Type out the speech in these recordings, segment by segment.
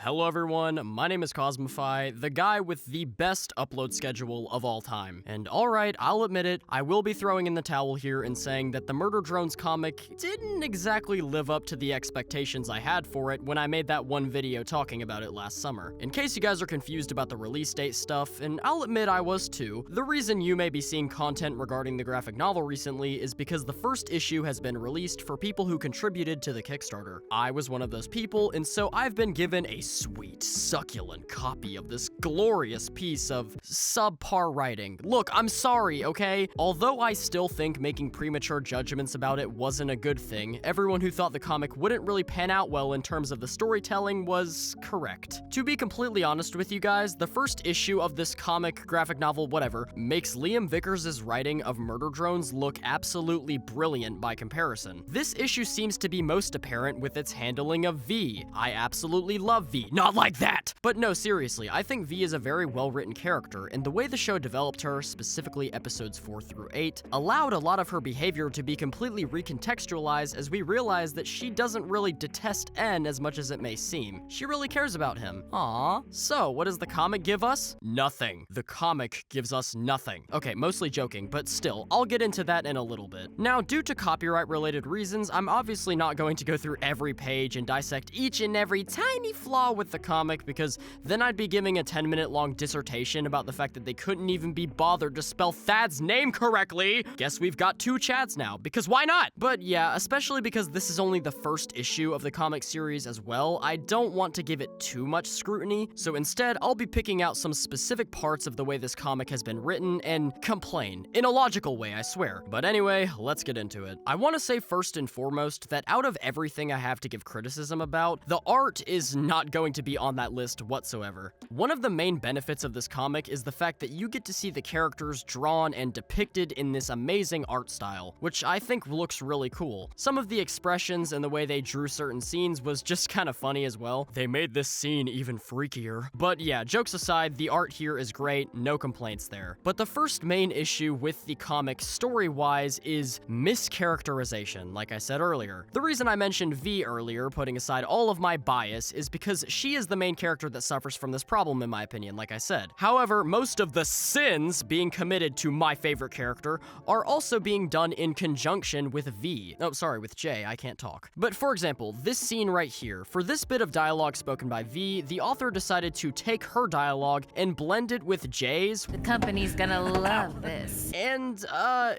Hello everyone, my name is Cosmify, the guy with the best upload schedule of all time. And alright, I'll admit it, I will be throwing in the towel here and saying that the Murder Drones comic didn't exactly live up to the expectations I had for it when I made that one video talking about it last summer. In case you guys are confused about the release date stuff, and I'll admit I was too, the reason you may be seeing content regarding the graphic novel recently is because the first issue has been released for people who contributed to the Kickstarter. I was one of those people, and so I've been given a sweet, succulent copy of this glorious piece of subpar writing. Look, I'm sorry, okay? Although I still think making premature judgments about it wasn't a good thing, everyone who thought the comic wouldn't really pan out well in terms of the storytelling was correct. To be completely honest with you guys, the first issue of this comic, graphic novel, whatever, makes Liam Vickers' writing of Murder Drones look absolutely brilliant by comparison. This issue seems to be most apparent with its handling of V. I absolutely love V. Not like that! But no, seriously, I think V is a very well-written character, and the way the show developed her, specifically episodes 4 through 8, allowed a lot of her behavior to be completely recontextualized as we realize that she doesn't really detest N as much as it may seem. She really cares about him. Aww. So, what does the comic give us? Nothing. The comic gives us nothing. Okay, mostly joking, but still, I'll get into that in a little bit. Now, due to copyright-related reasons, I'm obviously not going to go through every page and dissect each and every tiny flaw with the comic, because then I'd be giving a 10-minute long dissertation about the fact that they couldn't even be bothered to spell Thad's name correctly. Guess we've got 2 Chads now, because why not? But yeah, especially because this is only the first issue of the comic series as well, I don't want to give it too much scrutiny, so instead I'll be picking out some specific parts of the way this comic has been written and complain. In a logical way, I swear. But anyway, let's get into it. I want to say first and foremost that out of everything I have to give criticism about, the art is not going to be on that list whatsoever. One of the main benefits of this comic is the fact that you get to see the characters drawn and depicted in this amazing art style, which I think looks really cool. Some of the expressions and the way they drew certain scenes was just kind of funny as well. They made this scene even freakier. But yeah, jokes aside, the art here is great, no complaints there. But the first main issue with the comic story-wise is mischaracterization, like I said earlier. The reason I mentioned V earlier, putting aside all of my bias, is because she is the main character that suffers from this problem in my opinion, like I said. However, most of the sins being committed to my favorite character are also being done in conjunction with V. Oh, sorry, with J, I can't talk. But for example, this scene right here, for this bit of dialogue spoken by V, the author decided to take her dialogue and blend it with J's. The company's gonna love this. And,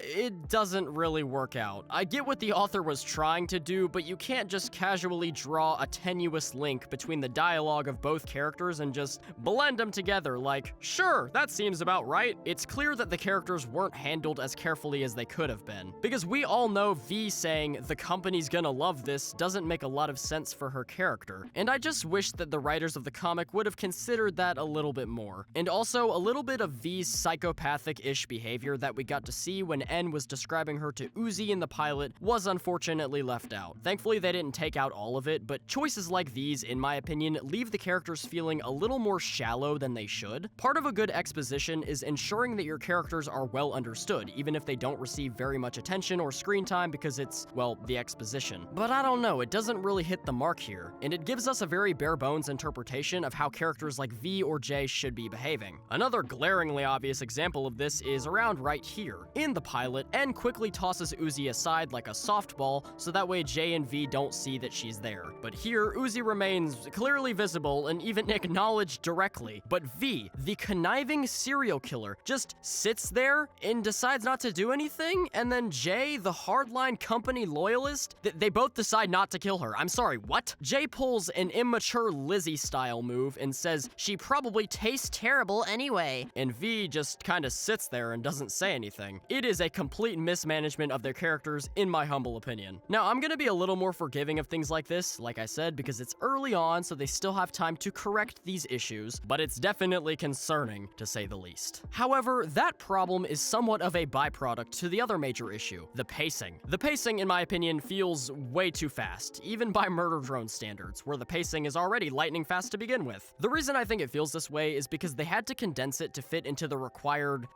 it doesn't really work out. I get what the author was trying to do, but you can't just casually draw a tenuous link between the dialogue of both characters and just blend them together like, sure, that seems about right. It's clear that the characters weren't handled as carefully as they could have been. Because we all know V saying, the company's gonna love this, doesn't make a lot of sense for her character. And I just wish that the writers of the comic would have considered that a little bit more. And also, a little bit of V's psychopathic-ish behavior that we got to see when N was describing her to Uzi in the pilot was unfortunately left out. Thankfully, they didn't take out all of it, but choices like these, in my opinion, leave the characters feeling a little more shallow than they should. Part of a good exposition is ensuring that your characters are well understood, even if they don't receive very much attention or screen time because it's, well, the exposition. But I don't know, it doesn't really hit the mark here, and it gives us a very bare-bones interpretation of how characters like V or J should be behaving. Another glaringly obvious example of this is around right here. In the pilot, N quickly tosses Uzi aside like a softball so that way J and V don't see that she's there. But here, Uzi remains clearly visible and even acknowledged directly. But V, the conniving serial killer, just sits there and decides not to do anything, and then J, the hardline company loyalist, they both decide not to kill her. I'm sorry, what? J pulls an immature Lizzie-style move and says she probably tastes terrible anyway, and V just kinda sits there and doesn't say anything. It is a complete mismanagement of their characters, in my humble opinion. Now, I'm gonna be a little more forgiving of things like this, like I said, because it's early on, so they still have time to correct these issues, but it's definitely concerning, to say the least. However, that problem is somewhat of a byproduct to the other major issue, the pacing. The pacing, in my opinion, feels way too fast, even by Murder Drone standards, where the pacing is already lightning fast to begin with. The reason I think it feels this way is because they had to condense it to fit into the required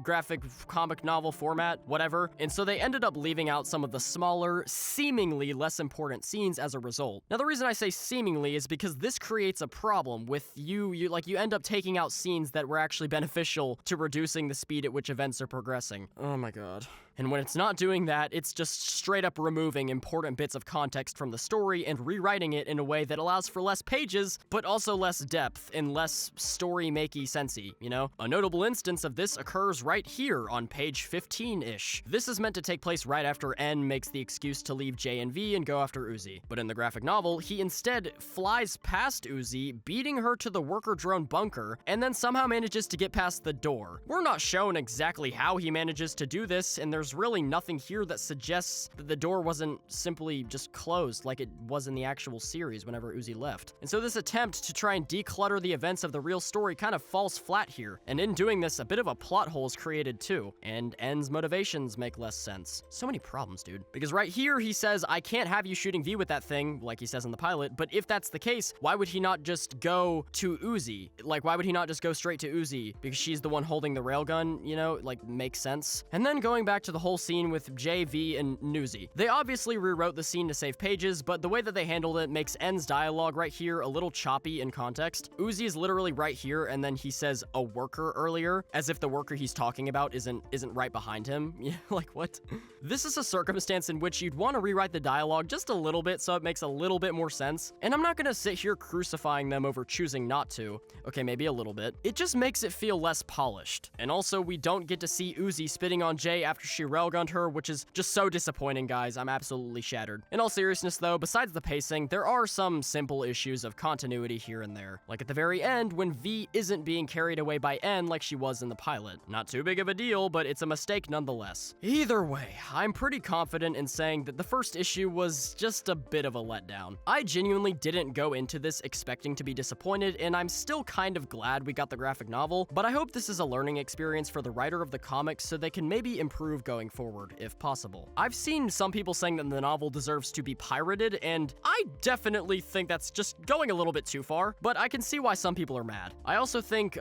graphic novel format, whatever, and so they ended up leaving out some of the smaller, seemingly less important scenes as a result. Now, the reason I say seemingly is because this creates a problem with you end up taking out scenes that were actually beneficial to reducing the speed at which events are progressing. Oh my god. And when it's not doing that, it's just straight up removing important bits of context from the story and rewriting it in a way that allows for less pages, but also less depth and less story-makey sensey, you know? A notable instance of this occurs right here on page 15-ish. This is meant to take place right after N makes the excuse to leave J and V and go after Uzi. But in the graphic novel, he instead flies past Uzi, beating her to the worker drone bunker, and then somehow manages to get past the door. We're not shown exactly how he manages to do this, and there's really nothing here that suggests that the door wasn't simply just closed like it was in the actual series whenever Uzi left. And so this attempt to try and declutter the events of the real story kind of falls flat here, and in doing this, a bit of a plot hole is created too, and N's motivations make less sense. So many problems, dude. Because right here, he says, I can't have you shooting V with that thing, like he says in the pilot, but if that's the case, why would he not just go to Uzi? Like, why would he not just go straight to Uzi? Because she's the one holding the railgun, you know? Like, makes sense. And then going back to the whole scene with J, V, and Nuzi. They obviously rewrote the scene to save pages, but the way that they handled it makes N's dialogue right here a little choppy in context. Uzi is literally right here, and then he says a worker earlier, as if the worker he's talking about isn't right behind him. Yeah, like, what? This is a circumstance in which you'd want to rewrite the dialogue just a little bit so it makes a little bit more sense, and I'm not gonna sit here crucifying them over choosing not to. Okay, maybe a little bit. It just makes it feel less polished. And also, we don't get to see Uzi spitting on Jay after she railgunned her, which is just so disappointing, guys. I'm absolutely shattered. In all seriousness, though, besides the pacing, there are some simple issues of continuity here and there. Like at the very end, when V isn't being carried away by N like she was in the pilot. Not too big of a deal, but it's a mistake nonetheless. Either way, I'm pretty confident in saying that the first issue was just a bit of a letdown. I genuinely didn't go into this expecting to be disappointed, and I'm still kind of glad we got the graphic novel, but I hope this is a learning experience for the writer of the comics so they can maybe improve going forward, if possible. I've seen some people saying that the novel deserves to be pirated, and I definitely think that's just going a little bit too far, but I can see why some people are mad. I also think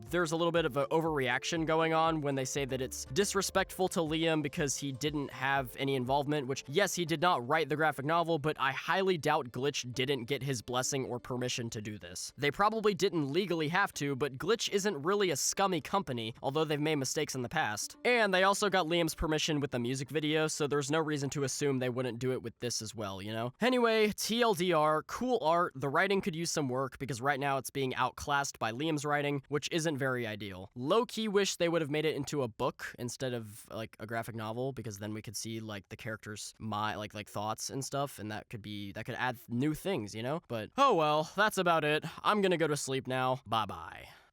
there's a little bit of an overreaction going on when they say that it's disrespectful to Liam because he didn't have any involvement, which, yes, he did not write the graphic novel, but I highly doubt Glitch didn't get his blessing or permission to do this. They probably didn't legally have to, but Glitch isn't really a scummy company, although they've made mistakes in the past. And they also got Liam's permission with the music video, so there's no reason to assume they wouldn't do it with this as well, you know? Anyway, TLDR, cool art, the writing could use some work because right now it's being outclassed by Liam's writing, which isn't very ideal. Low-key wish they would have made it into a book instead of, like, a graphic novel, because then we could see, like, the characters' like thoughts and stuff, and that could add new things, you know? But, oh well, that's about it. I'm gonna go to sleep now. Bye-bye.